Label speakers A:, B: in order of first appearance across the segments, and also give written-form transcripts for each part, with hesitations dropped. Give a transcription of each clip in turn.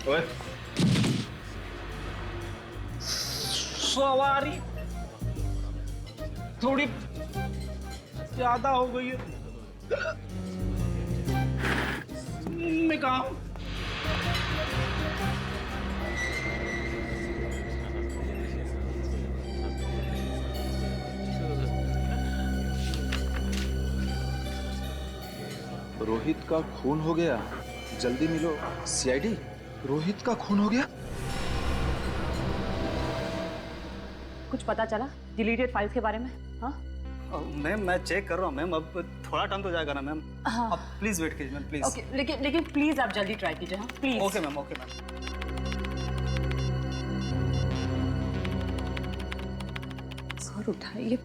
A: ओए, सवारी थोड़ी ज्यादा हो गई है। मैं कहा हूं?
B: रोहित का खून हो गया, जल्दी मिलो। सीआईडी, रोहित का खून हो गया।
C: कुछ पता चला डिलीटेड फाइल्स के बारे में? हाँ
D: मैम, मैं चेक कर रहा हूँ मैम। अब थोड़ा टाइम तो जाएगा ना मैम।
C: हाँ।
D: आप प्लीज वेट कीजिए मैम, प्लीज।
C: ओके, लेकिन प्लीज आप जल्दी ट्राई कीजिए। हाँ please.
D: Okay ma'am, okay ma'am.
C: Sir उठाइए,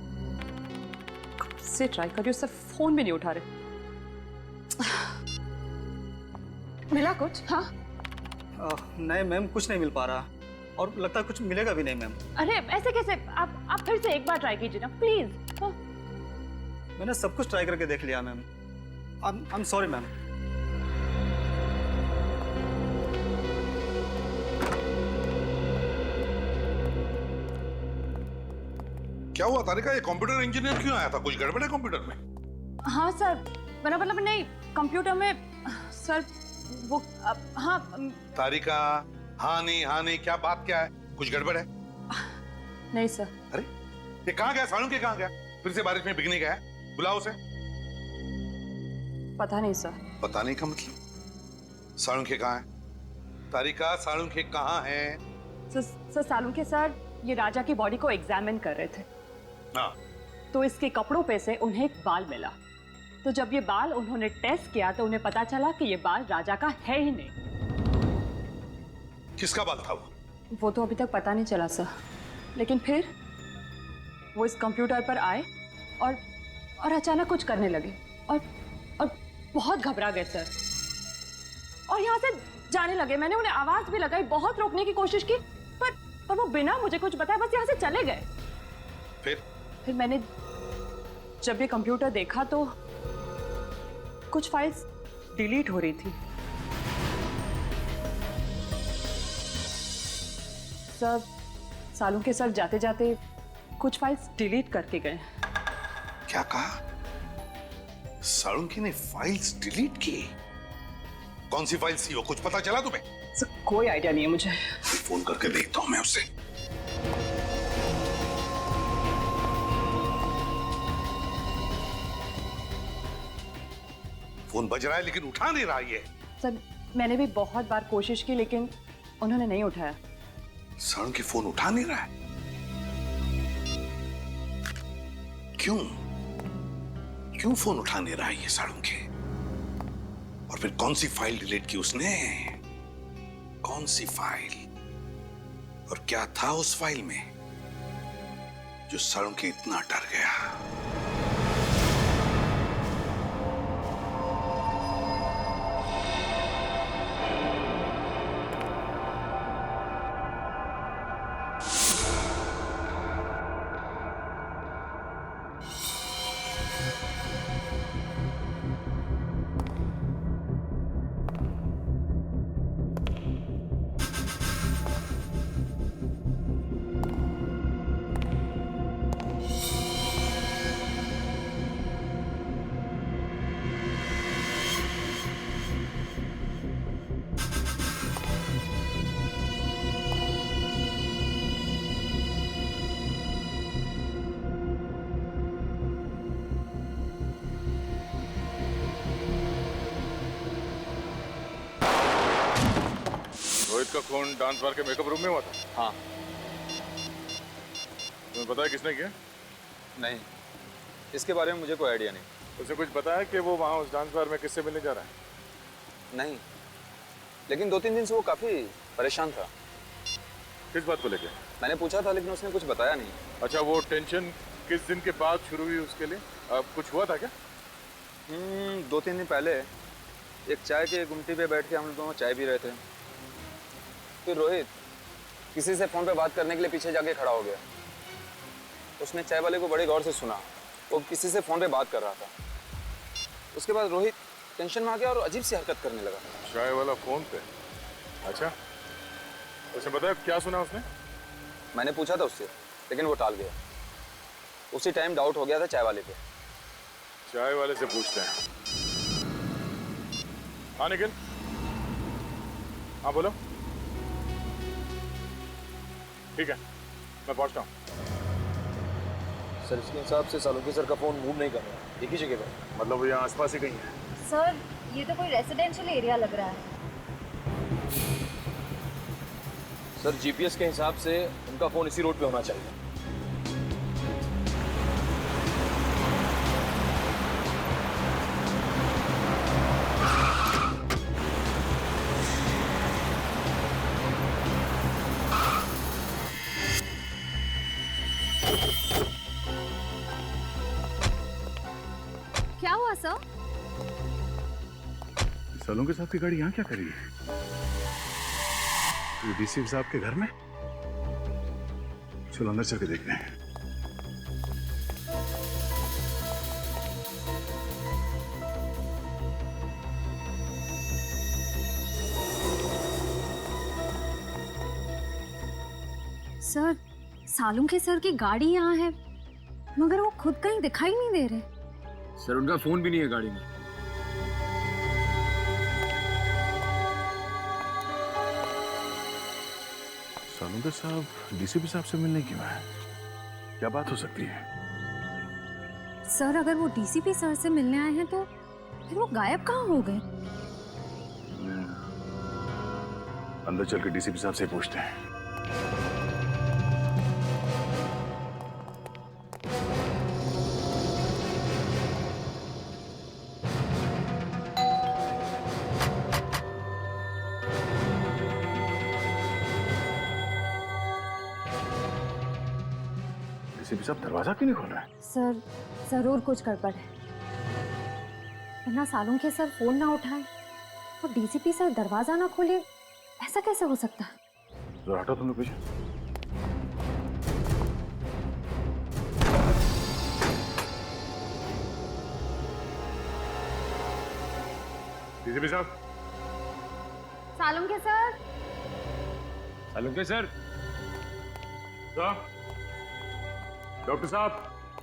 C: कब से ट्राई कर रही हूँ, सर फोन भी नहीं उठा रहे। मिला कुछ? हाँ
D: नहीं मैम, कुछ नहीं मिल पा रहा, और लगता है कुछ मिलेगा भी नहीं मैम।
C: अरे ऐसे कैसे? आप फिर से एक बार ट्राई कीजिए ना प्लीज। हाँ?
D: मैंने सब कुछ ट्राई करके देख लिया ma'am. I am sorry ma'am.
E: क्या हुआ तारिका, ये कंप्यूटर इंजीनियर क्यों आया था? कुछ गड़बड़ है कंप्यूटर में?
C: हाँ सर, मेरा मतलब नहीं, कंप्यूटर में सर वो हाँ।
E: तारिका, हाँ नहीं, क्या बात क्या है? कुछ गड़बड़ है?
C: नहीं सर।
E: अरे ये कहाँ गया? सालू के कहाँ गया? फिर से बारिश में भीगने गया? बुलाओ उसे।
C: पता नहीं सर।
E: पता नहीं का मतलब? सालुंखे कहाँ है? तारिका, सालुंखे कहाँ है?
C: सर सालुंखे सर ये राजा की बॉडी को एग्जामिन कर रहे थे।
E: हाँ।
C: तो इसके कपड़ों पे से उन्हें एक बाल मिला। तो जब ये बाल उन्होंने टेस्ट किया तो उन्हें पता चला कि ये बाल राजा का है ही नहीं।
E: किसका बाल था वो?
C: वो तो अभी तक पता नहीं चला सर, लेकिन फिर वो इस कंप्यूटर पर आए और अचानक कुछ करने लगे और बहुत घबरा गए सर, और यहाँ से जाने लगे। मैंने उन्हें आवाज भी लगाई, बहुत रोकने की कोशिश की, पर वो बिना मुझे कुछ बताए बस यहाँ से चले गए।
E: फिर
C: मैंने जब ये कंप्यूटर देखा तो कुछ फाइल्स डिलीट हो रही थी। सर सालुंखे सर जाते जाते कुछ फाइल्स डिलीट करके गए।
E: क्या कहा? सालुंखे ने फाइल्स डिलीट की? कौन सी फाइल्स थी वो? कुछ पता चला तुम्हें?
C: सर कोई आइडिया नहीं है मुझे।
E: फोन करके देखता हूं मैं उससे। फोन बज रहा है लेकिन उठा नहीं रहा ये।
C: सर मैंने भी बहुत बार कोशिश की लेकिन उन्होंने नहीं उठाया।
E: सालुंखे फोन उठा नहीं रहा है? क्यों फोन उठा नहीं रहा है ये सालुंखे? और फिर कौन सी फाइल डिलीट की उसने? कौन सी फाइल? और क्या था उस फाइल में जो सालुंखे इतना डर गया?
F: रोहित का खून डांस बार के मेकअप रूम में हुआ था?
B: हाँ।
F: तुम्हें पता है किसने किया?
B: नहीं, इसके बारे में मुझे कोई आइडिया नहीं।
F: उसे कुछ पता है कि वो वहाँ उस डांस बार में किससे मिलने जा रहा है?
B: नहीं, लेकिन 2-3 दिन से वो काफी परेशान था।
F: किस बात को लेके?
B: मैंने पूछा था लेकिन उसने कुछ बताया नहीं।
F: अच्छा, वो टेंशन किस दिन के बाद शुरू हुई उसके लिए? कुछ हुआ था क्या?
B: 2-3 दिन पहले एक चाय की गुमटी पे बैठ के हम लोग दोनों चाय पी रहे थे। फिर रोहित किसी से फोन पे बात करने के लिए पीछे जाके खड़ा हो गया। उसने चाय वाले को बड़े गौर से सुना, वो किसी से फोन पे बात कर रहा था। उसके बाद रोहित टेंशन में आ गया और अजीब सी हरकत करने लगा।
F: चाय वाला फोन पे? अच्छा, उसे बताया क्या सुना उसने?
B: मैंने पूछा था उससे, लेकिन वो टाल गया। उसी टाइम डाउट हो गया था चाय वाले पे।
F: चाय वाले से पूछते हैं। हाँ निखिल, हाँ बोलो। ठीक है, मैं पहुंचता हूँ।
G: सर इसके हिसाब से सालुंके सर का फोन मूव नहीं कर रहा, एक ही जगह पर।
F: मतलब वो यहाँ आसपास ही कहीं है।
H: सर ये तो कोई रेसिडेंशियल एरिया लग रहा है।
G: सर जीपीएस के हिसाब से उनका फोन इसी रोड पे होना चाहिए।
H: क्या हुआ सर?
E: सालों के साथ की गाड़ी यहाँ क्या कर रही है? डीसी साहब के घर में? चलो अंदर चल के देखते हैं।
H: सर सालुंके सर की गाड़ी यहाँ है, मगर वो खुद कहीं दिखाई नहीं दे रहे।
G: सर उनका फोन भी नहीं है गाड़ी में।
E: सालुंके साहब डीसीपी साहब से मिलने क्यों आए? क्या बात हो सकती है?
H: सर अगर वो डीसीपी सर से मिलने आए हैं तो फिर वो गायब कहाँ हो गए?
E: अंदर चल के डीसीपी साहब से पूछते हैं। डीसीपी साहब दरवाजा क्यों नहीं खोल रहे?
H: सर जरूर कुछ गड़बड़ है, वरना सालुंके सर फोन ना उठाए और डीसीपी सर दरवाजा ना खोले, ऐसा कैसे हो सकता है?
E: जरा हटो तुम लोग पीछे।
F: डीसीपी साहब।
H: Salunke sir.
F: Salunke sir. Doctor साहब।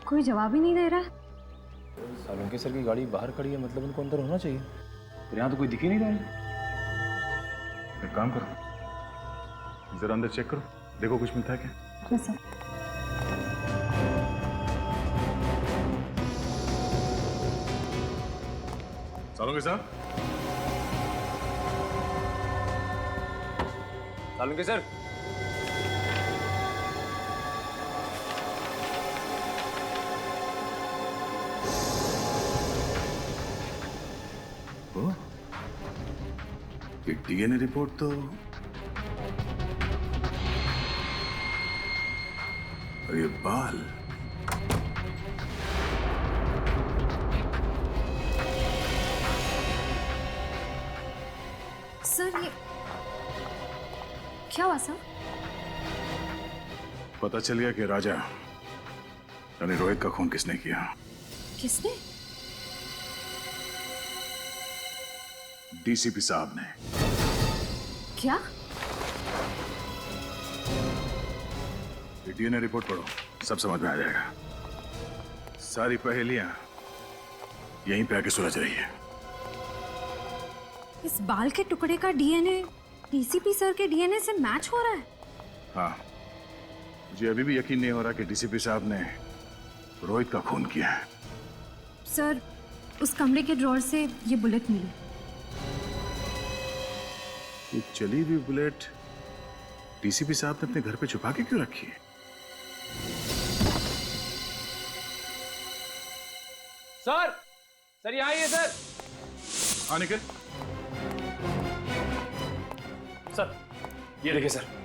H: कोई जवाब ही नहीं दे रहा।
G: सालुंके सर की गाड़ी बाहर खड़ी है, मतलब उनको अंदर होना चाहिए, पर यहाँ तो कोई दिख ही नहीं रहा है।
E: एक काम करो, जरा अंदर चेक करो, देखो कुछ मिलता है क्या?
H: हाँ सर।
E: सालुंके साहब।
G: सालुंके सर।
E: डीएनए रिपोर्ट तो और ये बाल,
H: सर ये क्या हुआ सर?
E: पता चल गया कि राजा यानी रोहित का खून किसने किया।
H: किसने?
E: डीसीपी साहब ने।
H: क्या?
E: डीएनए रिपोर्ट पढ़ो, सब समझ में आ जाएगा। सारी पहेलियां यहीं पे आके सुलझ रही है।
H: इस बाल के टुकड़े का डीएनए डीसीपी सर के डीएनए से मैच हो रहा है?
E: हाँ, मुझे अभी भी यकीन नहीं हो रहा कि डीसीपी साहब ने रोहित का खून किया है।
H: सर उस कमरे के ड्रॉर से ये बुलेट मिली।
E: ये चली हुई बुलेट डीसीपी साहब ने अपने घर पे छुपा के क्यों रखी है?
G: सर यहाँ आइए सर।
E: हाँ निखिल।
G: सर ये देखिए सर।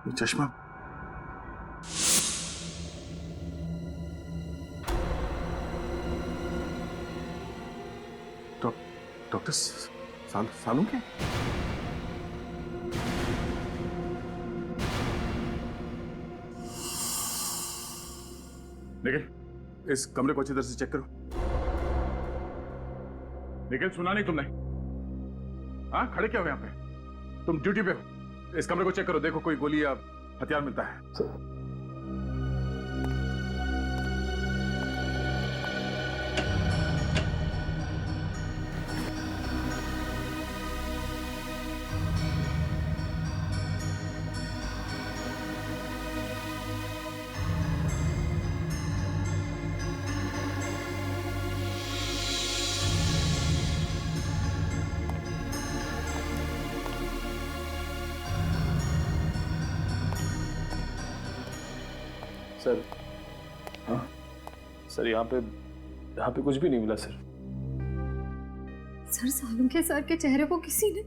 E: ये चश्मा डॉक्टर सालुंके?
F: निखिल, इस कमरे को अच्छी तरह से चेक करो। निखिल, सुना नहीं तुमने? हाँ, खड़े क्या हो यहाँ पे? तुम ड्यूटी पे हो। इस कमरे को चेक करो, देखो कोई गोली या हथियार मिलता है।
G: सर, हाँ सर, यहाँ पे कुछ भी नहीं मिला सर।
H: सर, सालुंखे सर के चेहरे को किसी ने...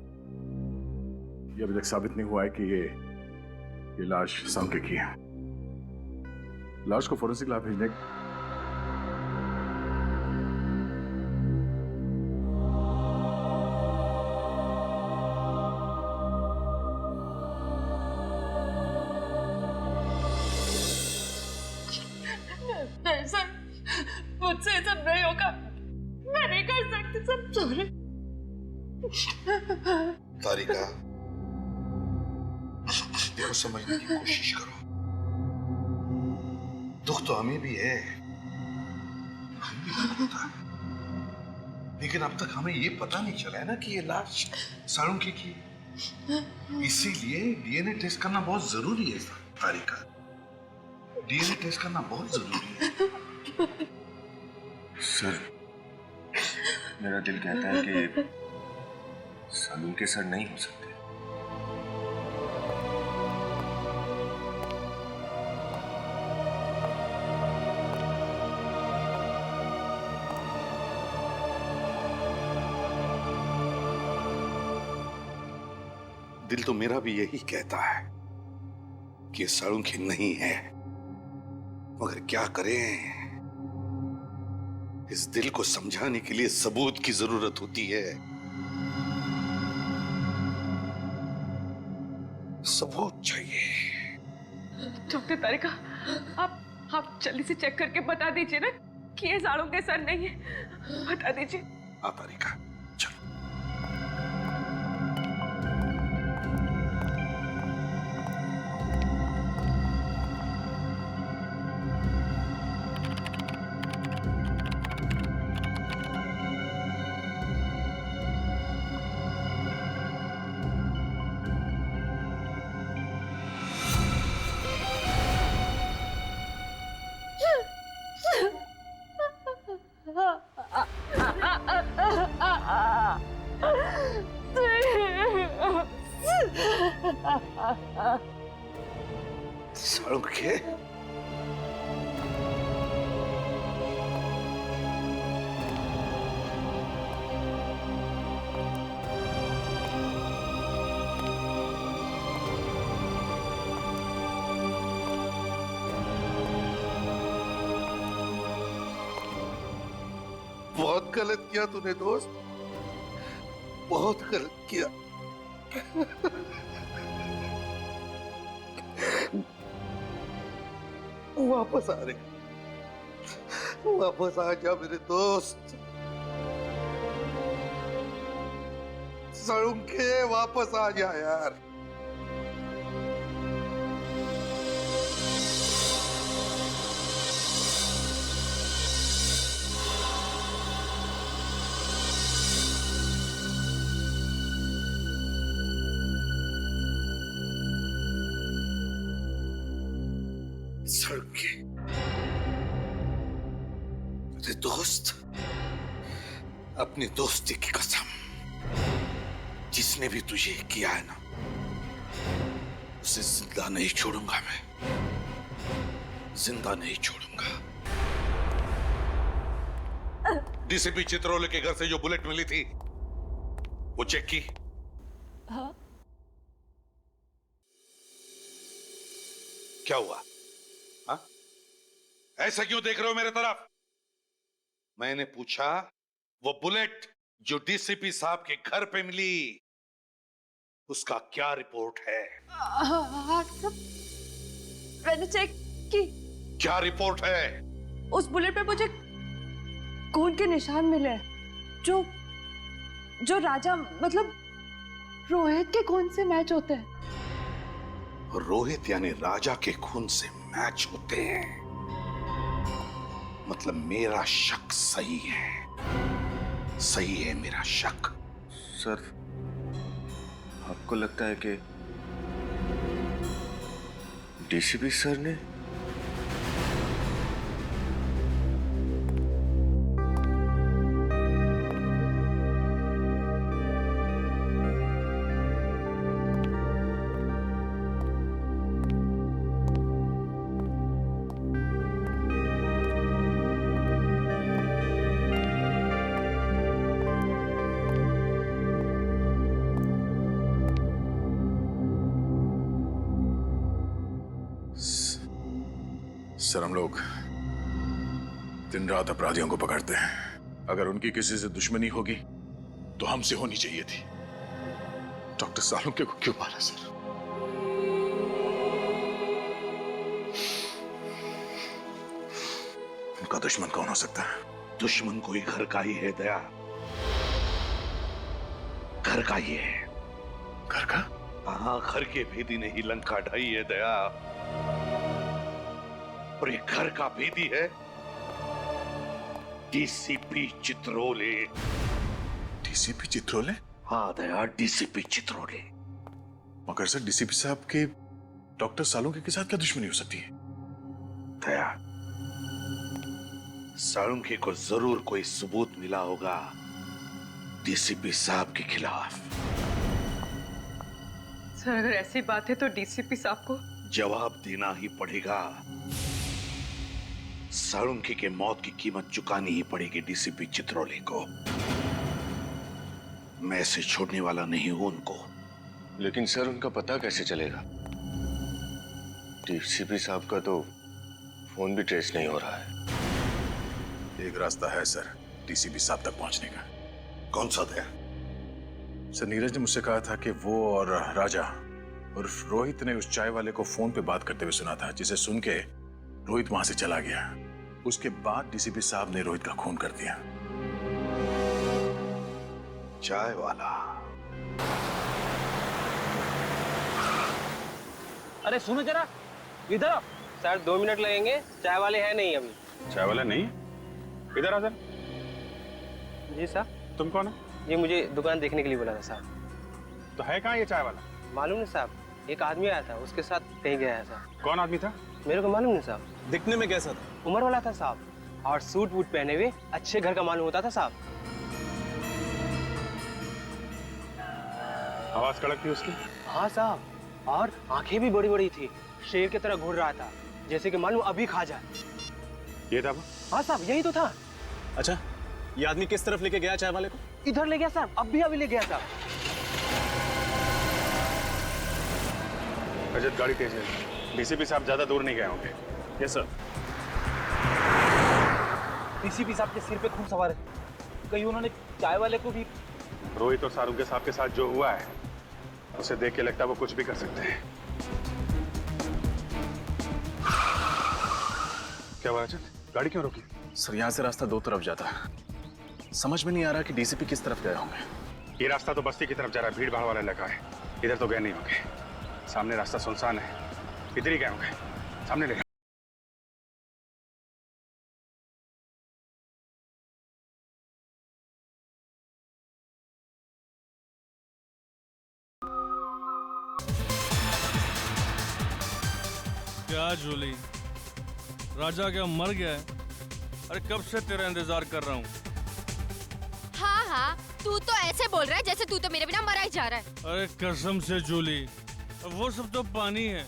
F: ये अभी तक साबित नहीं हुआ है कि ये लाश सालुंखे की है। लाश को फोरेंसिक लैब भेजने
C: नहीं सर, मुझसे ये सब नहीं होगा। मैं नहीं कर सकती सर, सॉरी।
E: तारिका, देखो, समझने की कोशिश करो। दुख तो हमें भी है, हमें भी दुख होता है, लेकिन अब तक हमें ये पता नहीं चला है ना कि ये लाश सालुंखे की है। इसीलिए डीएनए टेस्ट करना बहुत जरूरी है तारिका। डीएनए टेस्ट करना बहुत जरूरी है।
I: सर, मेरा दिल कहता है कि सालुंखे सर नहीं हो सकते।
E: दिल तो मेरा भी यही कहता है कि सालुंखे नहीं है, मगर क्या करें, इस दिल को समझाने के लिए सबूत की जरूरत होती है। सबूत चाहिए।
C: डॉक्टर तारिका, आप जल्दी से चेक करके बता दीजिए ना कि ये सालुंखे सर नहीं है। बता दीजिए।
E: हाँ तारिका, चलो। सालुंखे, बहुत गलत किया तूने दोस्त, बहुत गलत किया। वापस आ रहे, वापस आ जा मेरे दोस्त। सालुंखे, वापस आ जा यार। सालुंखे, मेरे दोस्त, अपनी दोस्ती की कसम, जिसने भी तुझे किया है ना, उसे जिंदा नहीं छोड़ूंगा मैं, जिंदा नहीं छोड़ूंगा। डीसीपी चित्रोले के घर से जो बुलेट मिली थी, वो चेक की?
C: हाँ।
E: क्या हुआ? हाँ? ऐसा क्यों देख रहे हो मेरे तरफ? मैंने पूछा, वो बुलेट जो डीसीपी साहब के घर पे मिली, उसका क्या रिपोर्ट है?
C: हाँ, सब मैंने चेक की।
E: क्या रिपोर्ट है?
C: उस बुलेट पे मुझे खून के निशान मिले जो जो राजा मतलब रोहित के खून से मैच होते हैं।
E: रोहित यानी राजा के खून से मैच होते हैं, मतलब मेरा शक सही है। सही है मेरा शक।
I: सर, आपको लगता है कि डीसीपी सर ने?
F: सर, हम लोग दिन रात अपराधियों को पकड़ते हैं। अगर उनकी किसी से दुश्मनी होगी तो हमसे होनी चाहिए थी। डॉक्टर सालुंके को क्यों मारा सर? उनका दुश्मन कौन हो सकता है?
E: दुश्मन कोई घर का ही है दया, घर का ही है।
F: घर का?
E: हाँ, घर के भेदी ने ही लंका ढाई है दया, और ये घर का भेदी है डीसीपी चित्रोले।
F: डीसीपी चित्रोले?
E: हाँ दया, डीसीपी चित्रोले।
F: मगर सर, डीसीपी साहब के डॉक्टर सालुंके के साथ क्या दुश्मनी हो सकती है?
E: दया, सालुंके को जरूर कोई सबूत मिला होगा डीसीपी साहब के खिलाफ।
C: सर, अगर ऐसी बात है तो डीसीपी साहब को
E: जवाब देना ही पड़ेगा। सालुंके के मौत की कीमत चुकानी ही पड़ेगी डीसीपी चित्रोले को। मैं ऐसे छोड़ने वाला नहीं हूं उनको।
I: लेकिन सर, उनका पता कैसे चलेगा? डीसीपी साहब का तो फोन भी ट्रेस नहीं हो रहा है।
F: एक रास्ता है सर डीसीपी साहब तक पहुंचने का।
E: कौन सा दया?
F: सर, नीरज ने मुझसे कहा था कि वो और राजा और रोहित ने उस चाय वाले को फोन पे बात करते हुए सुना था, जिसे सुन के रोहित वहां से चला गया। उसके बाद डीसीपी साहब ने रोहित का खून कर दिया।
E: चाय वाला?
A: अरे सुनो जरा, इधर आओ। सर 2 मिनट लगेंगे, चाय वाले हैं नहीं अभी।
F: चाय वाला नहीं? इधर आ सर।
A: जी साहब।
F: तुम कौन है?
A: जी, मुझे दुकान देखने के लिए बोला था साहब।
F: तो है कहाँ ये चाय वाला?
A: मालूम नहीं साहब, एक आदमी आया था, उसके साथ कहीं गया है साहब।
F: कौन आदमी था?
A: मेरे को मालूम नहीं साहब।
D: दिखने में कैसा था?
A: उम्र वाला था साहब, और सूट वूट पहने हुए अच्छे घर का मालूम होता था साहब।
F: आवाज कड़क थी उसकी?
A: हाँ साहब, और आंखें भी बड़ी बड़ी थी, शेर की तरह घूर रहा था, जैसे कि मालूम अभी खा जाए।
F: ये था वो?
A: हाँ साहब, यही तो था।
D: अच्छा, ये आदमी किस तरफ लेके गया चाय वाले को?
A: इधर ले गया साहब, अभी ले गया साहब।
F: रजत, गाड़ी तेज है। डीसीपी साहब ज्यादा दूर नहीं गए होंगे। Yes sir.
A: डीसीपी साहब के सिर पे खून सवार है, कहीं उन्होंने चाय वाले को भी।
F: रोहित और सालुंके साहब के साथ जो हुआ है, उसे देख के लगता है वो कुछ भी कर सकते हैं। क्या हुआ रजत? गाड़ी क्यों रोकी?
G: सर, यहाँ से रास्ता 2 तरफ जाता है। समझ में नहीं आ रहा कि डीसीपी किस तरफ गए होंगे।
F: ये रास्ता तो बस्ती की तरफ जा रहा है, भीड़ भाड़ वाला इलाका है। इधर तो गए नहीं होंगे। सामने रास्ता सुनसान है, इधर ही गए होंगे। सामने ले।
J: क्या जूली, राजा क्या मर गया है? अरे कब से तेरा इंतजार कर रहा हूँ।
K: हाँ हाँ, तू तो ऐसे बोल रहा है जैसे तू तो मेरे बिना मरा ही जा रहा है।
J: अरे कसम से जूली, वो सब तो पानी है।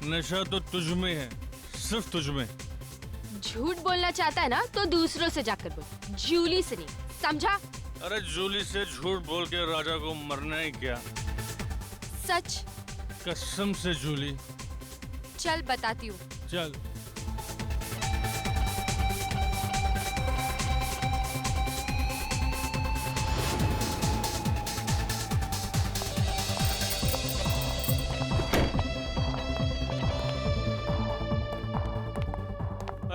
J: नशा तो तुझ में है, सिर्फ तुझ में।
K: झूठ बोलना चाहता है ना तो दूसरों से जाकर बोल, जूली से नहीं, समझा?
J: अरे जूली से झूठ बोल के राजा को मरना ही क्या?
K: सच?
J: कसम से जूली।
K: चल बताती हूँ।
J: चल।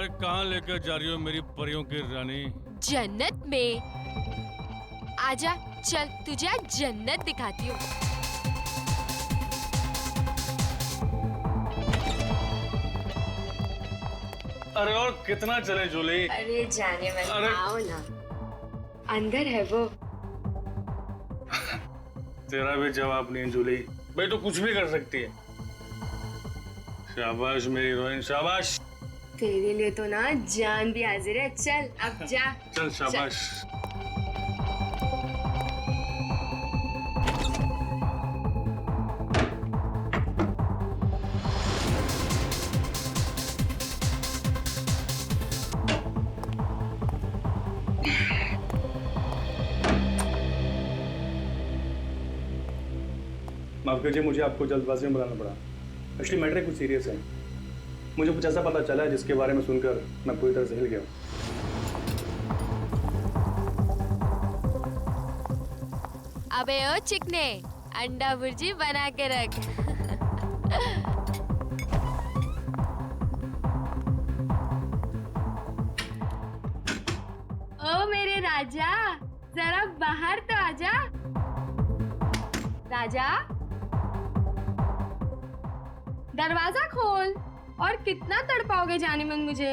J: अरे कहाँ लेकर जा रही हो मेरी परियों की रानी?
K: जन्नत में। आजा, चल तुझे आज जन्नत दिखाती हूँ।
J: अरे और कितना चले जूली?
K: अरे जाने वाले,
J: अरे-
K: आओ ना, अंदर है वो।
J: तेरा भी जवाब नहीं जूली, भाई तो कुछ भी कर सकती है। शाबाश मेरी हीरोइन, शाबाश।
K: तेरे लिए तो ना जान भी हाजिर है। चल अब जा।
J: चल शाबाश।
D: माफ़ कीजिए, मुझे आपको जल्दबाजी में बुलाना पड़ा। एक्चुअली मैटर कुछ सीरियस है। मुझे कुछ ऐसा पता चला है जिसके बारे में सुनकर मैं पूरी तरह से हिल गया हूँ।
K: अबे ओ चिकने, अंडा भुर्जी बना के रख। ओ मेरे राजा, जरा बाहर तो आजा। राजा, दरवाजा खोल। और कितना तड़पाओगे जाने मन मुझे?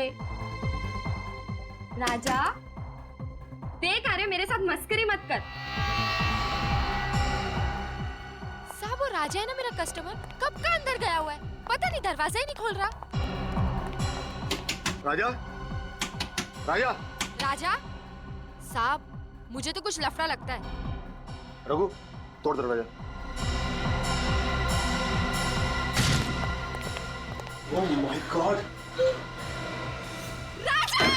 K: राजा, देख अरे मेरे साथ मस्करी मत कर। साहब वो राजा है ना मेरा कस्टमर, कब का अंदर गया हुआ है, पता नहीं दरवाजा ही नहीं खोल रहा।
I: राजा, राजा,
K: राजा साहब, मुझे तो कुछ लफड़ा लगता है।
I: रघु, तोड़ दरवाजा। Oh my god!
K: राजा!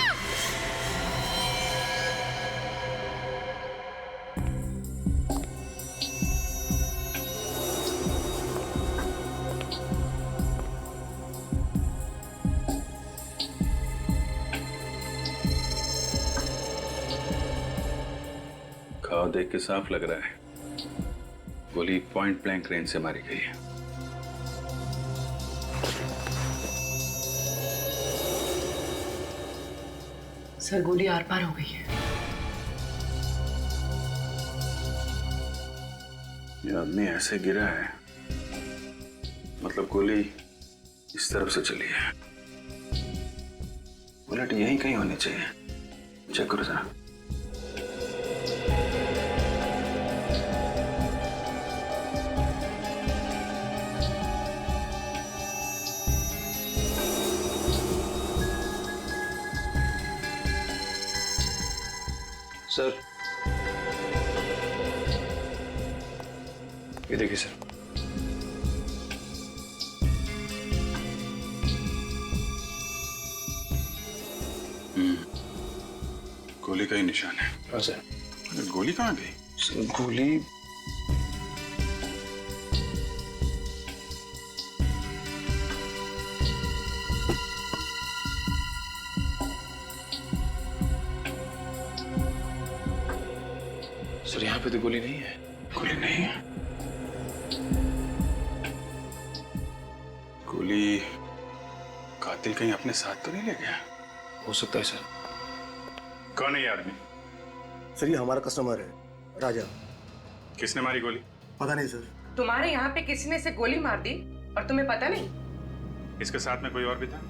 E: घाव देख के साफ लग रहा है गोली पॉइंट ब्लैंक रेंज से मारी गई है।
C: सर गोली आर पार हो गई है।
E: ये आदमी ऐसे गिरा है, मतलब गोली इस तरफ से चली है। बुलेट यहीं कहीं होनी चाहिए। चेक करो जरा।
B: सर, ये देखिए सर।
E: गोली का ही निशान है।
B: हाँ सर।
E: अरे गोली कहाँ गई?
B: सर गोली सर यहाँ पे तो गोली नहीं है।
E: गोली नहीं है? गोली कातिल कहीं अपने साथ तो नहीं ले गया?
B: हो सकता है सर।
E: कौन है ये आदमी?
I: सर ये हमारा कस्टमर है, राजा।
E: किसने मारी गोली?
I: पता नहीं सर।
L: तुम्हारे यहाँ पे किसी ने इसे गोली मार दी और तुम्हें पता नहीं?
E: इसके साथ में कोई और भी था?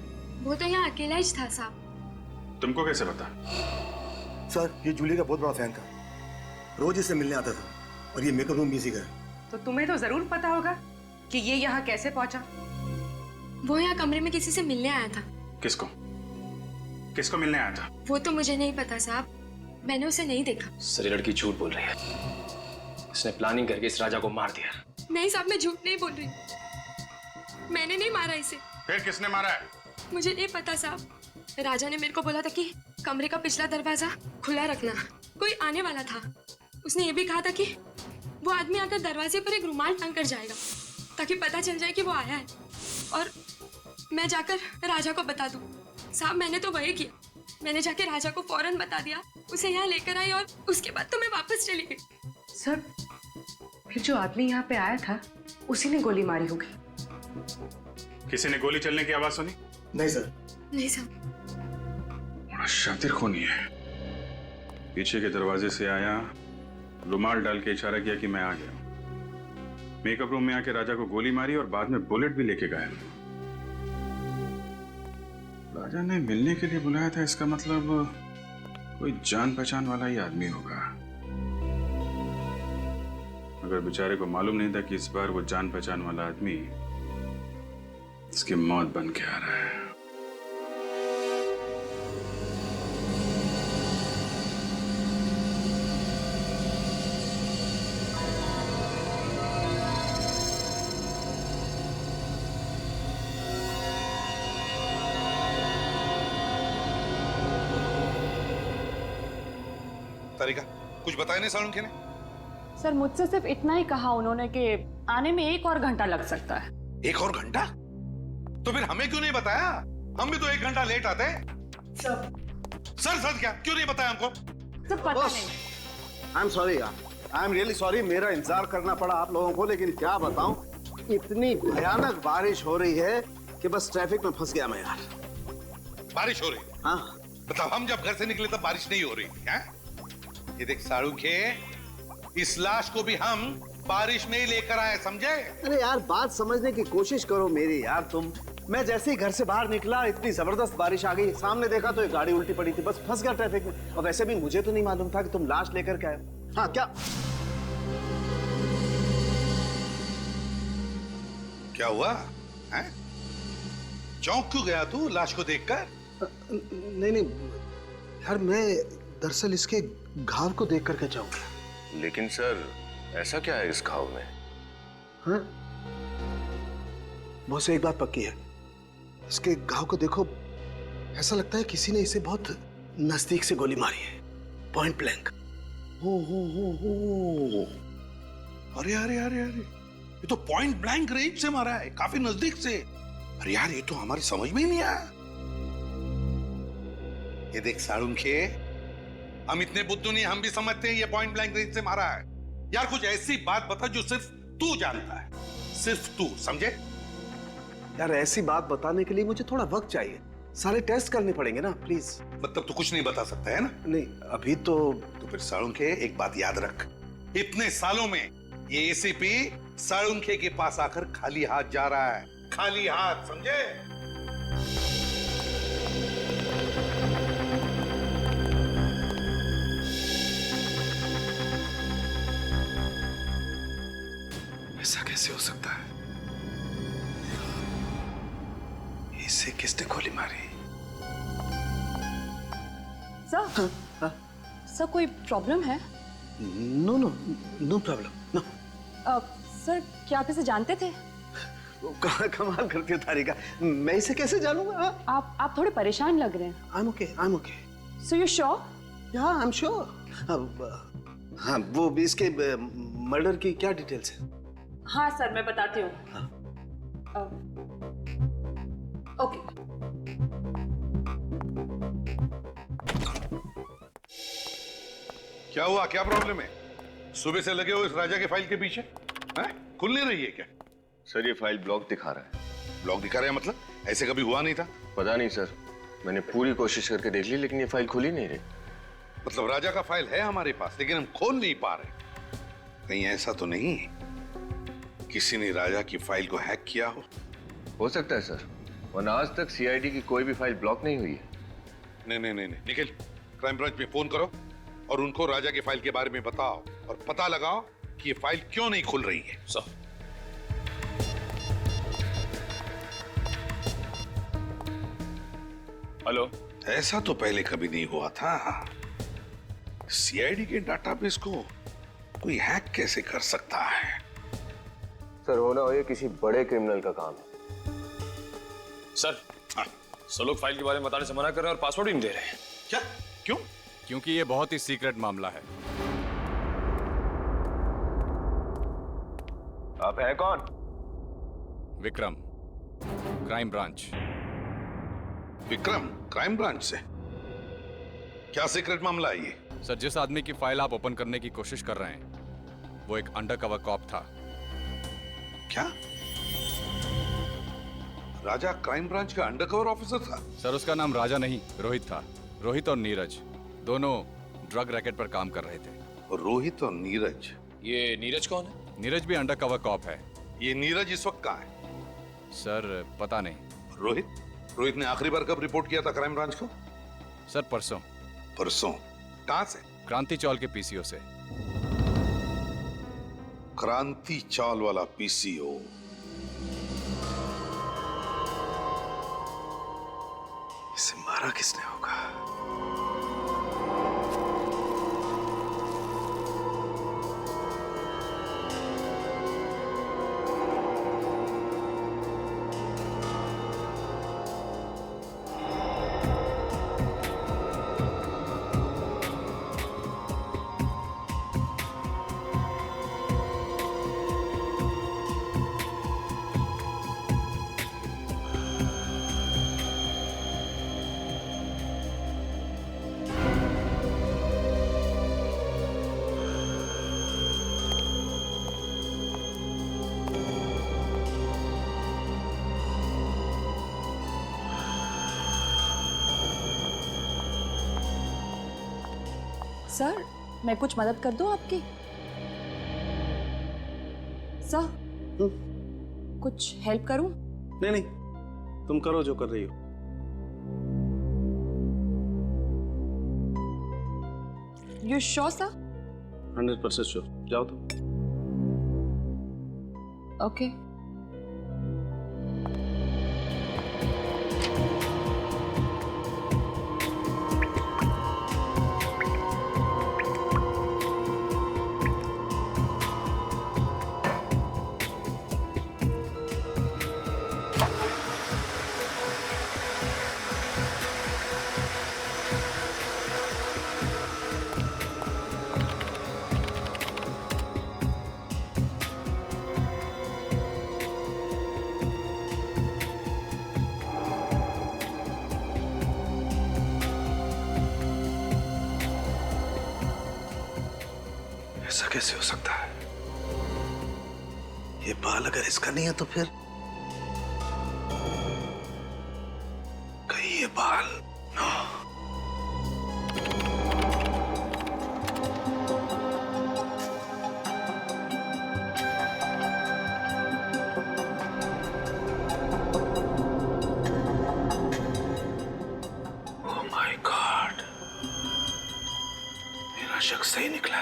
K: वो तो यहाँ अकेला ही था साहब।
E: तुमको कैसे पता?
I: सर ये जूली का बहुत बड़ा फैन था, रोज इससे मिलने आता था और ये मेकअप रूम भी इसी का है।
L: तो तुम्हें तो जरूर पता होगा कि ये यहाँ कैसे पहुंचा।
K: वो यहाँ कमरे में किसी से मिलने आया था।
E: किसको? किसको मिलने आया था?
K: वो तो मुझे नहीं पता साहब, मैंने उसे नहीं देखा।
G: सर ये लड़की झूठ बोल रही है, इसने प्लानिंग करके इस राजा को मार दिया।
K: नहीं साहब, मैं झूठ नहीं बोल रही, मैंने नहीं मारा इसे।
E: फिर किसने मारा है?
K: मुझे नहीं पता साहब, राजा ने मेरे को बोला था कि कमरे का पिछला दरवाजा खुला रखना, कोई आने वाला था। उसने ये भी कहा था कि वो आदमी आकर दरवाजे पर एक रुमाल टांग कर जाएगा ताकि पता चल जाए कि वो आया है और मैं जाकर राजा को बता दूं। साहब मैंने तो वही किया, मैंने जाके राजा को फौरन बता दिया, उसे यहाँ लेकर आई और उसके बाद तो मैं वापस चली गई।
L: सर फिर जो आदमी यहाँ पे आया था उसी ने गोली मारी होगी।
E: किसी ने गोली चलने की आवाज सुनी?
I: नहीं सर।
K: नहीं साहब।
F: शातिर खूनी है। पीछे के दरवाजे से आया, रुमाल डाल के इशारा किया कि मैं आ गया। मेकअप रूम में आके राजा को गोली मारी और बाद में बुलेट भी लेके गया। राजा ने मिलने के लिए बुलाया था, इसका मतलब कोई जान पहचान वाला ही आदमी होगा। मगर बेचारे को मालूम नहीं था कि इस बार वो जान पहचान वाला आदमी इसकी मौत बन के आ रहा है।
E: तारिका, कुछ बताया नहीं सालुंखे ने?
C: सर मुझसे सिर्फ इतना ही कहा उन्होंने कि आने में 1 और घंटा लग सकता है।
E: 1 और घंटा? तो फिर हमें क्यों नहीं बताया? हम भी तो 1 घंटा लेट आते। सर क्या क्यों नहीं बताया हमको?
C: सर पता नहीं।
M: आई एम सॉरी यार, आई एम रियली सॉरी, मेरा इंतजार करना पड़ा आप लोगों को, लेकिन क्या बताऊं, इतनी भयानक बारिश हो रही है कि बस ट्रैफिक में फंस गया मैं यार।
E: बारिश हो रही?
M: हाँ।
E: बताओ, हम जब घर से निकले तब बारिश नहीं हो रही है? ये देख सालुंखे, इस लाश को भी हम बारिश में ही लेकर आए, समझे?
M: अरे यार बात समझने की कोशिश करो मेरी यार तुम। मैं जैसे ही घर से बाहर निकला इतनी जबरदस्त बारिश आ गई, सामने देखा तो एक गाड़ी उल्टी पड़ी थी, बस फंस गया ट्रैफिक में। और वैसे भी मुझे तो नहीं मालूम था कि तुम लाश लेकर के आए। हाँ
E: क्या हुआ है? चौंक क्यों गया तू लाश को देखकर?
M: नहीं यार, मैं दरअसल इसके घाव को देख करके जाऊंगा।
I: लेकिन सर ऐसा क्या है इस घाव में?
M: हाँ? बॉस एक बात पक्की है, इसके घाव को देखो, ऐसा लगता है किसी ने इसे बहुत नजदीक से गोली मारी है, पॉइंट ब्लैंक।
E: हो अरे अरे अरे अरे, ये तो पॉइंट ब्लैंक रेंज से मारा है, काफी नजदीक से। अरे यार, ये तो हमारी समझ में ही नहीं आया। ये देख सालुंखे, हम इतने बुद्धू नहीं, हम भी समझते हैं ये पॉइंट ब्लैंक रेंज से मारा है। यार कुछ ऐसी बात बता जो सिर्फ तू जानता है, सिर्फ तू, समझे?
M: यार ऐसी बात बताने के लिए मुझे थोड़ा वक्त चाहिए, सारे टेस्ट करने पड़ेंगे ना, प्लीज।
E: मतलब तू कुछ नहीं बता सकता है ना?
M: नहीं अभी तो
E: फिर सालुंखे एक बात याद रख, इतने सालों में ये एसीपी सालुंखे के पास आकर खाली हाथ जा रहा है, खाली हाथ, समझे?
M: ऐसा कैसे हो सकता है? इसे किसने गोली मारी?
C: सर, सर कोई प्रॉब्लम है?
M: No problem, no.
C: सर क्या आप इसे जानते थे?
M: कमाल करती हो तारिका, मैं इसे कैसे जानूंगा?
C: आप थोड़े परेशान लग रहे हैं।
M: I'm okay.
C: So you sure?
M: Yeah, I'm sure. हाँ, वो भी इसके मर्डर की क्या डिटेल्स है?
C: हाँ सर, मैं बताती हूँ। ओके।
E: क्या हुआ, क्या प्रॉब्लम है? सुबह से लगे हो इस राजा के फाइल के पीछे, हैं? खुल नहीं रही है क्या?
I: सर ये फाइल ब्लॉक दिखा रहा है।
E: ब्लॉक दिखा रहा है मतलब? ऐसे कभी हुआ नहीं था।
I: पता नहीं सर, मैंने पूरी कोशिश करके देख ली लेकिन ये फाइल खुल ही नहीं रही।
E: मतलब राजा का फाइल है हमारे पास लेकिन हम खोल नहीं पा रहे। कहीं ऐसा तो नहीं किसी ने राजा की फाइल को हैक किया
I: हो सकता है सर, वरना आज तक सीआईडी की कोई भी फाइल ब्लॉक नहीं हुई है।
E: नहीं, निखिल, क्राइम ब्रांच में फोन करो और उनको राजा की फाइल के बारे में बताओ और पता लगाओ कि ये फाइल क्यों नहीं खुल रही है। Sir
F: hello.
E: ऐसा तो पहले कभी नहीं हुआ था। सीआईडी के डाटाबेस को कोई हैक कैसे कर सकता है?
I: सर होना हो ये किसी बड़े क्रिमिनल का काम है।
G: सर सब लोग फाइल के बारे में बताने से मना कर रहे हैं और पासवर्ड ही नहीं दे रहे हैं।
E: क्या? क्यों?
N: क्योंकि ये बहुत ही सीक्रेट मामला है।
I: आप हैं कौन?
N: Vikram, crime branch.
E: Vikram, crime branch से? क्या सीक्रेट मामला है ये?
N: सर जिस आदमी की फाइल आप ओपन करने की कोशिश कर रहे हैं वो एक अंडरकवर कॉप था।
E: क्या? राजा क्राइम ब्रांच का अंडरकवर ऑफिसर था?
N: सर उसका नाम राजा नहीं रोहित था। रोहित और नीरज दोनों ड्रग रैकेट पर काम कर रहे थे।
E: और रोहित और नीरज,
I: ये नीरज कौन है?
N: नीरज भी अंडर कवर कॉप है।
E: ये नीरज इस वक्त कहाँ है?
N: सर पता नहीं।
E: रोहित ने आखिरी बार कब रिपोर्ट किया था क्राइम ब्रांच को?
N: सर परसों।
E: परसों? कहां से?
N: क्रांति चौल के पीसीओ से।
E: क्रांति चौल वाला पीसीओ।
M: इसे मारा किसने होगा?
C: सर, मैं कुछ मदद कर दूं आपकी? सर, कुछ हेल्प करूं?
M: नहीं नहीं, तुम करो जो कर रही हो।
C: You sure sir?
M: 100% श्योर। जाओ तुम।
C: ओके।
M: ऐसा कैसे हो सकता है? ये बाल अगर इसका नहीं है तो फिर कहीं ये बाल नो। ओह माय गॉड, मेरा शक सही निकला।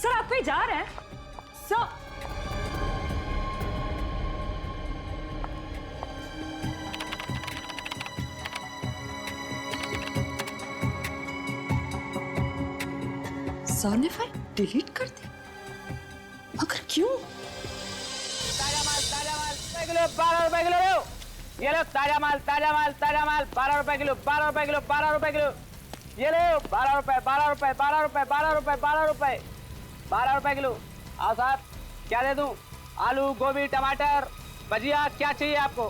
C: सर, आप कहीं जा रहे हैं? सर, सर ने फाइल डिलीट कर दी, मगर क्यों?
O: ताजा माल 12 रुपए किलो। ये लो ताजा माल 12 रुपए किलो, 12 रुपए किलो, 12 रुपए किलो। ये लो 12 रुपए, 12 रुपए, 12 रुपए, 12 रुपए, 12 रुपए, 12 रुपए किलो। आओ साहब, क्या दे दूं? आलू, गोभी, टमाटर, भजिया, क्या चाहिए आपको?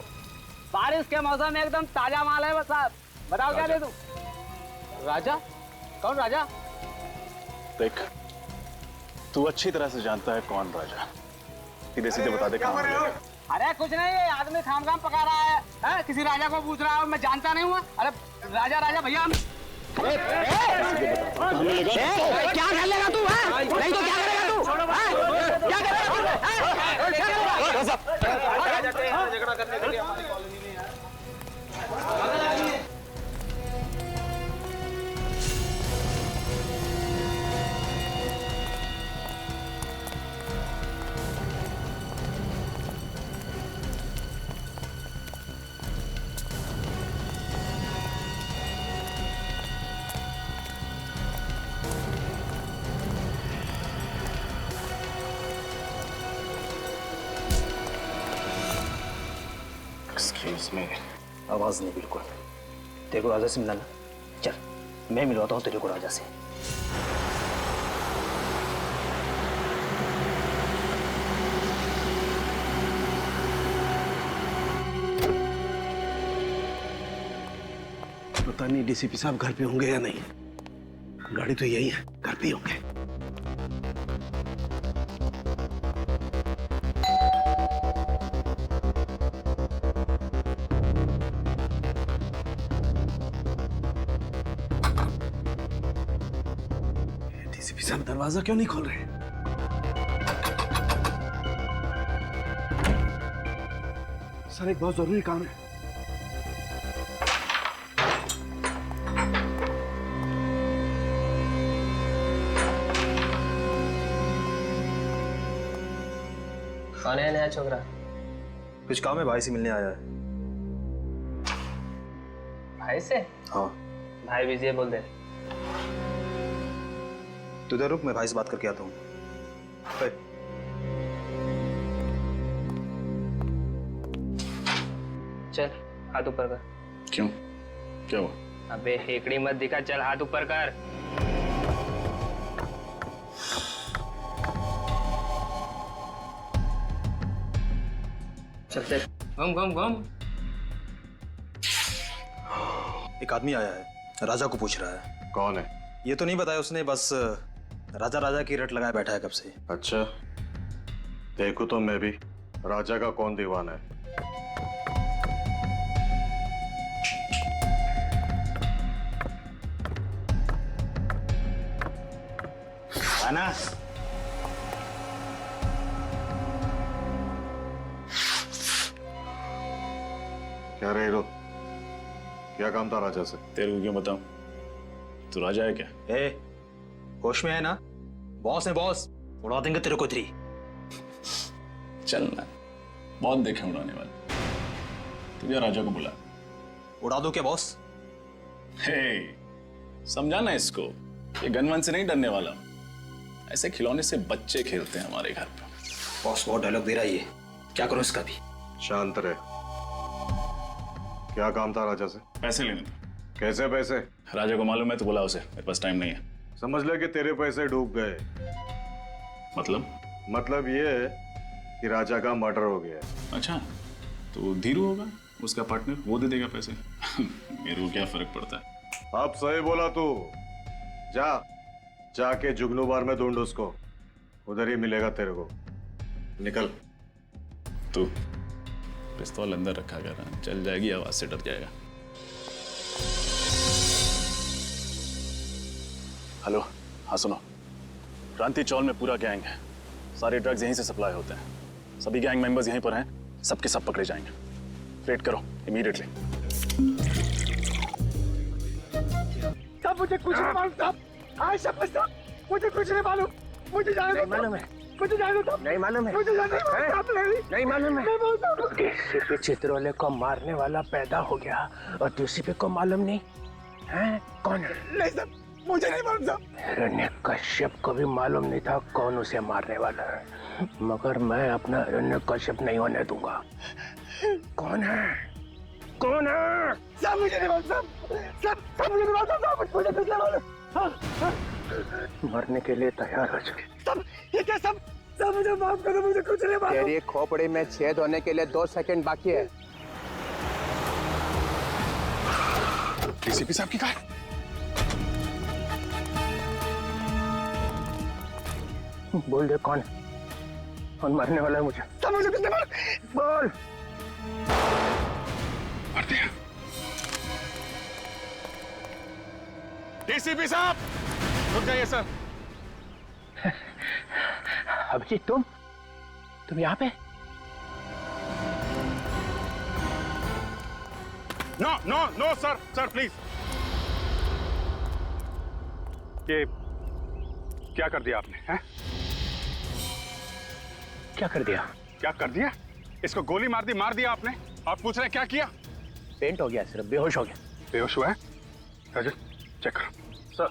O: बारिश के मौसम में एकदम ताजा माल है बस साहब। बताओ क्या दे दूं? राजा? कौन राजा?
F: देख, तू अच्छी तरह से जानता है कौन राजा। सीधे सीधे बता दे कहाँ मिलेगा।
O: अरे कुछ नहीं, ये आदमी खाम पका रहा है, किसी राजा को पूछ रहा है, मैं जानता नहीं हुआ। अरे राजा भैया हम क्या कर लेगा तू? नहीं तो क्या करेगा तू? क्या करेगा? झगड़ा करने के लिए हमारी कॉलोनी में यार।
I: इसमें?
A: आवाज नहीं बिल्कुल। तेरे को राजा से मिलाना, चल मैं मिलवाता हूँ तेरे को राजा से।
M: पता नहीं डीसीपी साहब घर पे होंगे या नहीं। गाड़ी तो यही है, घर पे ही होंगे। डीसीपी साहब दरवाजा क्यों नहीं खोल रहे? सर एक बहुत जरूरी काम है।
A: कौन है नया छोकरा?
P: कुछ काम है, भाई से मिलने आया है।
A: भाई से?
P: हाँ।
A: भाई बिजी है बोल दे।
P: तू इधर रुक, मैं भाई से बात करके आता हूँ।
A: चल हाथ ऊपर कर।
F: क्यों? क्या हुआ?
A: अबे हेकड़ी मत दिखा, चल हाथ ऊपर कर। चल चल घूम घूम घूम।
P: एक आदमी आया है, राजा को पूछ रहा है।
I: कौन है?
P: ये तो नहीं बताया उसने, बस राजा राजा की रट लगाए बैठा है कब से।
I: अच्छा, देखो तो मैं भी राजा का कौन दीवाना है।
P: आना।
I: क्या रे हीरो, क्या काम था राजा से?
F: तेरे को क्यों बताऊं? तू राजा है क्या?
P: ए, होश में है ना? बॉस है बॉस, उड़ा देंगे तेरे को थ्री।
F: चल ना, बहुत देखे उड़ाने वाले। तुझे राजा को बुला।
P: उड़ा दो क्या बॉस?
F: हे, समझाना इसको, ये गनवन से नहीं डरने वाला। ऐसे खिलौने से बच्चे खेलते हैं हमारे घर पर।
P: बॉस बहुत डायलॉग दे रहा है ये, क्या करूं इसका भी?
I: शांत रहे। क्या काम था राजा से?
F: पैसे लेने थे।
I: कैसे पैसे?
F: राजा को मालूम है तो बुला उसे, मेरे पास टाइम नहीं है।
I: समझ ले कि तेरे पैसे डूब गए। मतलब ये है कि राजा का मर्डर हो गया।
F: अच्छा, तो धीरू होगा उसका पार्टनर, वो दे देगा पैसे। मेरे को क्या फर्क पड़ता है?
I: अब सही बोला तू। जाके जुगनू बार में ढूंढ उसको, उधर ही मिलेगा तेरे को। निकल।
F: तू पिस्तौल अंदर रखा कर, चल जाएगी आवाज से डर जाएगा। हेलो, हाँ सुनो, क्रांति चौल में पूरा गैंग है, सारे ड्रग्स यहीं से सप्लाई होते हैं, सभी गैंग मेंबर्स यहीं पर हैं, सबके सब पकड़े जाएंगे। रेड करो इमीडिएटली।
O: साहब मुझे कुछ नहीं मालूम साहब, मुझे कुछ नहीं मालूम, मुझे जाने दो। मालूम है मुझे जाने दो। नहीं मालूम है मुझे जाने दो। नहीं मालूम है।
A: डीसीपी चित्रोले को मारने वाला पैदा हो गया और डीसीपी को मालूम नहीं है कौन है?
O: नहीं साहब, मुझे नहीं मालूम साहब।
A: हिरण्यकश्यप को भी मालूम नहीं था कौन उसे मारने वाला है, मगर मैं अपना हिरण्यकश्यप नहीं होने दूंगा। कौन है? कौन है?
O: साहब मुझे नहीं मालूम साहब, साहब मुझे नहीं मालूम साहब, मुझे कुछ नहीं मालूम।
A: मरने के लिए तैयार हो चुके।
O: साहब ये क्या साहब? साहब मुझे माफ करो, मुझे कुछ नहीं मालूम।
A: तेरी खोपड़ी में छेद होने के लिए 2 सेकंड बाकी है।
F: डीसीपी साहब की कार।
A: बोल दे कौन मरने वाला है मुझे।
O: साहब मुझे कुछ नहीं मालूम।
A: बोल।
F: मार दिया। डीसीपी साहब रुक जाइए सर।
A: अभिजीत तुम यहाँ पे?
F: No no no sir, sir please.
D: ये क्या कर दिया आपने? हैं?
A: क्या कर दिया?
D: क्या कर दिया? इसको गोली मार दिया आपने। आप पूछ रहे हैं क्या किया?
A: पेंट हो गया, सिर्फ बेहोश हो गया।
D: बेहोश हुआ है? राजू चेक करो। सर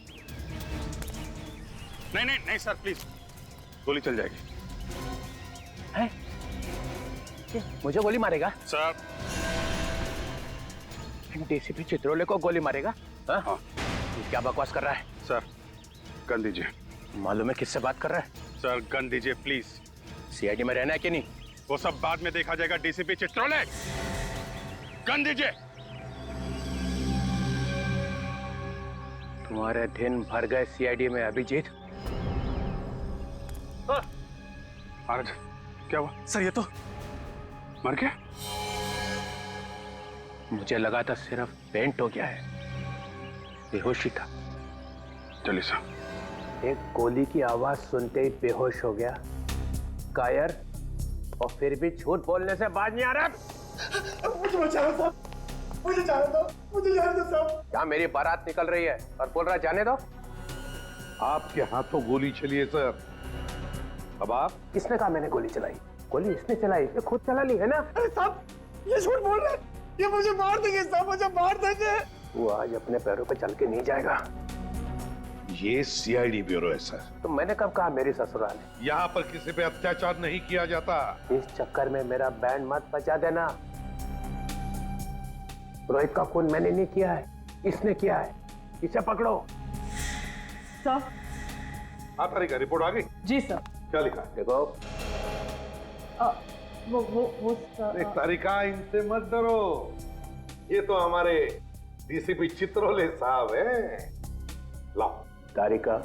D: नहीं सर प्लीज, गोली चल जाएगी।
A: है? मुझे गोली मारेगा?
D: सर
A: डीसीपी चित्रोले को गोली मारेगा? हाँ? तू क्या बकवास कर रहा है?
F: सर गन दीजिए।
A: मालूम है किससे बात कर रहा है?
F: सर गन दीजिए प्लीज।
A: सीआईडी में रहना है कि नहीं?
F: वो सब बाद में देखा जाएगा डीसीपी चित्रोले। गन दीजिए।
A: तुम्हारे दिन भर गए सीआईडी में अभिजीत।
F: महाराज क्या हुआ? सर ये तो मर गया।
A: मुझे लगा था सिर्फ पेंट हो गया है, बेहोशी था।
F: चलिए साहब।
A: एक गोली की आवाज सुनते ही बेहोश हो गया, कायर, और फिर भी झूठ बोलने से बाज नहीं आ रहा।
M: मुझे बचाओ साहब, मुझे जाने दो, मुझे जाने दो साहब।
A: क्या मेरी बारात निकल रही है और बोल रहा जाने दो?
E: आपके हाथों गोली चली है सर। अब आप?
A: किसने कहा मैंने गोली चलाई? गोली इसने चलाई, ये खुद चला ली है ना?
M: अरे साहब ये झूठ बोल रहे हैं, ये मुझे मार देंगे साहब, मुझे मार देंगे।
A: वो आज अपने पैरों पे चल के नहीं जाएगा।
E: ये सीआईडी ब्यूरो है सर।
A: तो मैंने कब कहा मेरी ससुराल है?
E: यहाँ पर किसी पे अत्याचार नहीं किया जाता।
A: इस चक्कर में मेरा बैंड मत बजा देना। रोहित का खून मैंने नहीं किया है, इसने किया है। इसे पकड़ो।
C: सर।
E: हाँ तारिका, रिपोर्ट आ गई?
C: जी सर।
E: क्या लिखा?
A: देखो।
C: वो
E: एक तारिका, इनसे मत डरो, ये तो हमारे डीसीपी चित्रोले साहब हैं। लाओ।
A: तारिका,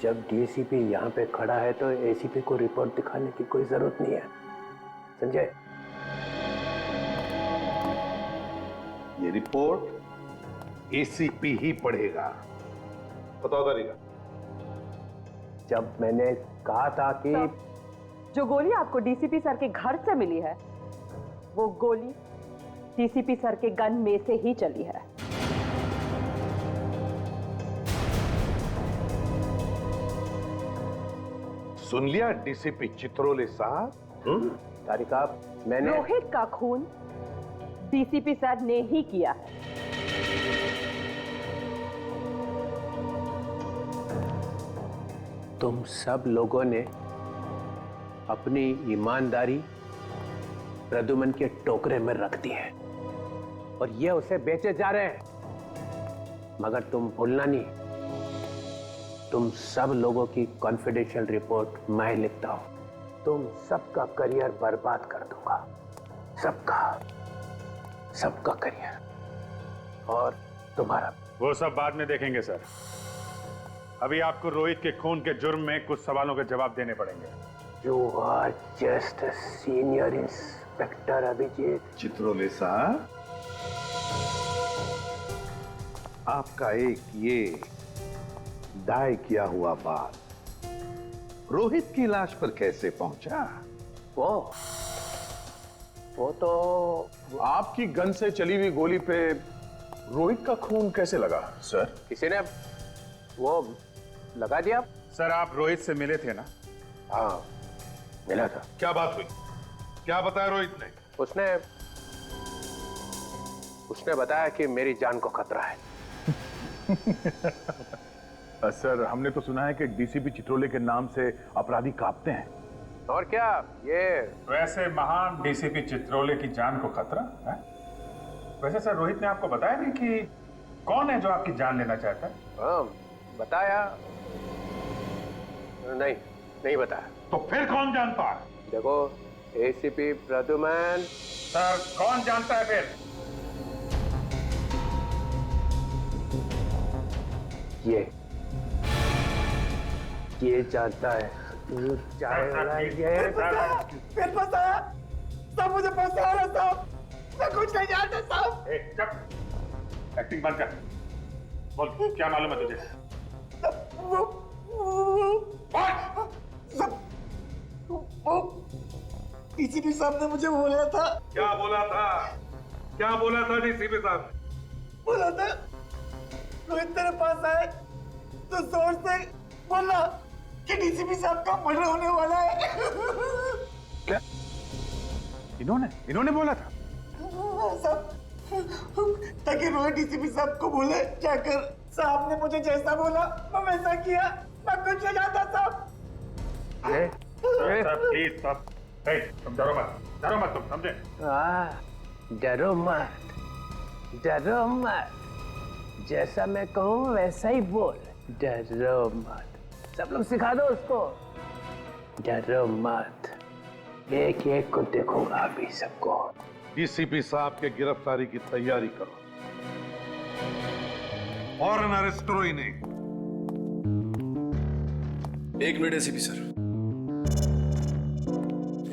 A: जब डीसीपी यहाँ पे खड़ा है तो एसीपी को रिपोर्ट दिखाने की कोई जरूरत नहीं है, संजय।
E: ये रिपोर्ट एसीपी ही पढ़ेगा। बताओ तारिका।
A: जब मैंने कहा था कि
C: जो गोली आपको डीसीपी सर के घर से मिली है, वो गोली डीसीपी सर के गन में से ही चली है।
E: सुन लिया डीसीपी चित्रोले साहब?
A: तारिका, मैंने
C: रोहित का खून डीसीपी सर ने ही किया है।
A: तुम सब लोगों ने अपनी ईमानदारी प्रद्युमन के टोकरे में रख दी है और ये उसे बेचे जा रहे हैं। मगर तुम भूलना नहीं, तुम सब लोगों की कॉन्फिडेंशियल रिपोर्ट मैं लिखता हूं। तुम सबका करियर बर्बाद कर दूंगा, सबका करियर और तुम्हारा।
F: वो सब बाद में देखेंगे सर। अभी आपको रोहित के खून के जुर्म में कुछ सवालों के जवाब देने पड़ेंगे।
A: You are just a senior inspector, Abhijit.
E: Chitrole साहब, आपका एक ये दाय किया हुआ बात रोहित की लाश पर कैसे पहुंचा?
F: वो तो आपकी गन से चली हुई गोली पे रोहित का खून कैसे लगा सर?
A: किसी ने वो लगा दिया।
F: सर आप रोहित से मिले थे ना?
A: हाँ मिला था।
E: क्या बात हुई? क्या बताया रोहित ने?
A: उसने बताया कि मेरी जान को खतरा है।
F: सर हमने तो सुना है कि डीसीपी चित्रोले के नाम से अपराधी कांपते हैं।
A: और क्या ये
F: वैसे महान डीसीपी चित्रोले की जान को खतरा है? वैसे सर रोहित ने आपको बताया नहीं कि कौन है जो आपकी जान लेना चाहता है?
A: हाँ बताया नहीं बताया।
E: तो फिर कौन जानता है?
A: देखो एसीपी प्रद्युमन।
F: सर कौन जानता है फिर?
A: ये जानता है।
M: फिर फंसाया सब, मुझे फंसा रहा साहब, मैं कुछ नहीं जानता साहब।
F: एक्टिंग बंद कर, बोल क्या मालूम है तुझे?
M: डीसीपी साहब ने मुझे बोला था।
E: क्या बोला था? क्या बोला था डीसीपी साहब?
M: बोला था रोहित तेरे पास आए तो जोर से बोला कि डीसीपी साहब का मर्डर होने वाला है।
F: क्या इन्होंने बोला था?
M: सब ताकि रोहित डीसीपी साहब को बोले जाकर साहब ने मुझे जैसा बोला मैं वैसा किया, मैं कुछ नहीं जानता साहब।
F: प्लीज तुम डरो मत तुम समझे?
A: डरो मत। डरो मत, जैसा मैं कहूँ वैसा ही बोल। डरो मत, सब लोग सिखा दो उसको। डरो मत, एक एक को देखूंगा अभी सबको।
E: डीसीपी साहब के गिरफ्तारी की तैयारी करो और अरेस्ट करो इन्हें।
Q: एक मिनट एसीपी सर,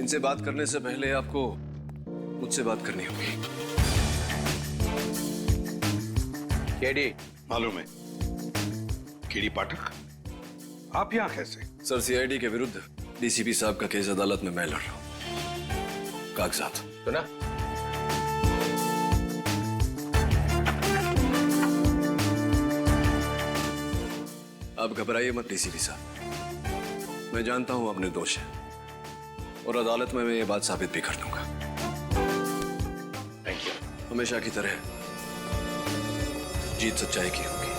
Q: इनसे बात करने से पहले आपको मुझसे बात करनी होगी।
E: केडी मालूम है? केडी पाठक, आप यहां कैसे?
Q: सर, सीआईडी के विरुद्ध डीसीपी साहब का केस अदालत में मैं लड़ रहा हूं। कागजात
A: सुना?
Q: आप घबराइए मत डीसीपी साहब, मैं जानता हूं आप निर्दोष हैं और अदालत में मैं ये बात साबित भी कर दूंगा।
A: Thank you.
Q: हमेशा की तरह जीत सच्चाई की होगी।